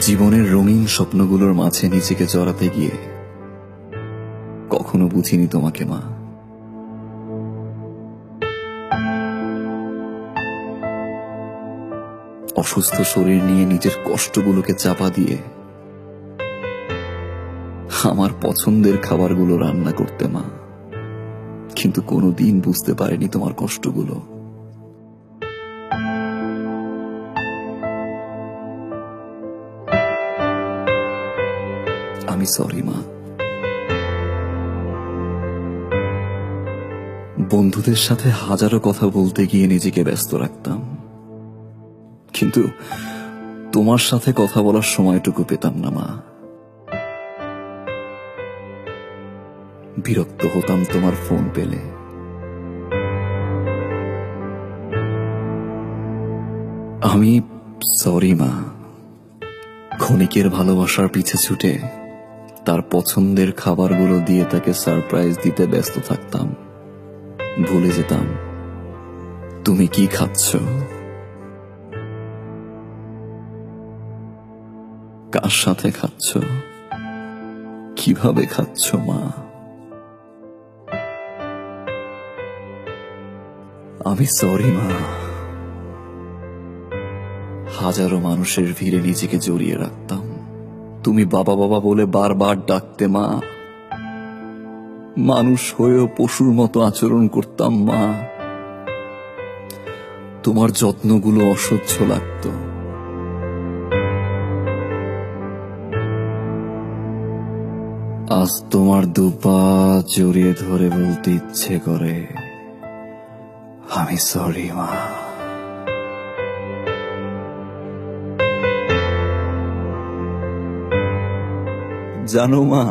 জীবনের রঙিন স্বপ্নগুলোর মাঝে নিজেকে জড়াতে গিয়ে কখনো বুঝিনি তোমাকে মা। অসুস্থ শরীর নিয়ে নিজের কষ্টগুলোকে চাপা দিয়ে আমার পছন্দের খাবারগুলো রান্না করতে মা, কিন্তু কোনোদিন বুঝতে পারিনি তোমার কষ্টগুলো। আমি সরি মা। বন্ধুদের সাথে হাজারো কথা বলতে গিয়ে নিজেকে ব্যস্ত রাখতাম, কিন্তু তোমার সাথে কথা বলার সময়টুকু পেতাম না মা। বিরক্ত হতাম তোমার ফোন পেলে। আমি সরি মা। ক্ষণিকের ভালোবাসার পিছে ছুটে তার পছন্দের খাবারগুলো দিয়ে তাকে সারপ্রাইজ দিতে ব্যস্ত থাকতাম। ভুলে যেতাম তুমি কি খাচ্ছ, কার সাথে খাচ্ছ, কিভাবে খাচ্ছ মা। আমি সরি মা। হাজারো মানুষের ভিড়ে নিজেকে জড়িয়ে রাখতাম। তুমি বাবা বাবা বলে বারবার ডাকতে মা। মানুষ হয়েও পশুর মতো আচরণ করতাম মা। তোমার যত্নগুলো অসহ্য লাগতো। আজ তোমার দুপা জড়িয়ে ধরে বলতে ইচ্ছে করে আমি সরি মা। জানো মা,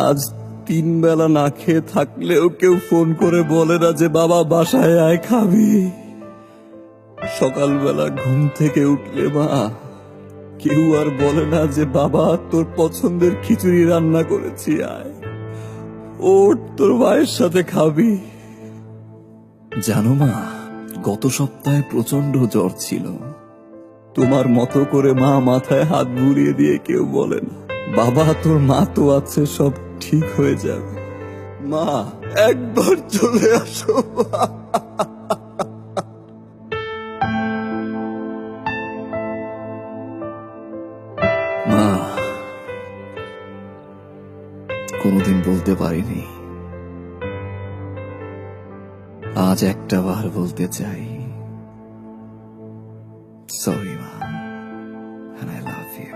আজ 3 বেলা না খেয়ে থাকলেও কেউ ফোন করে বলে না যে বাবা বাসায় আয় খাবি। সকালবেলা ঘুম থেকে উঠলে মা কেউ আর বলে না যে বাবা তোর পছন্দের খিচুড়ি রান্না করেছি, আয় ওঠ তোর মায়ের সাথে খাবি। জানো মা, গত সপ্তাহে প্রচন্ড জ্বর ছিল। তোমার মতো করে মা মাথায় হাত বুলিয়ে দিয়ে কেউ বলে না বাবা তোর মা তো আছে, সব ঠিক হয়ে যাবে। মা একবার চলে আসো। মা কোনোদিন বলতে পারিনি, আজ একটা বার বলতে চাই সরি মা, and I love you।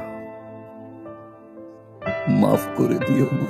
মাফ করে দিও মা।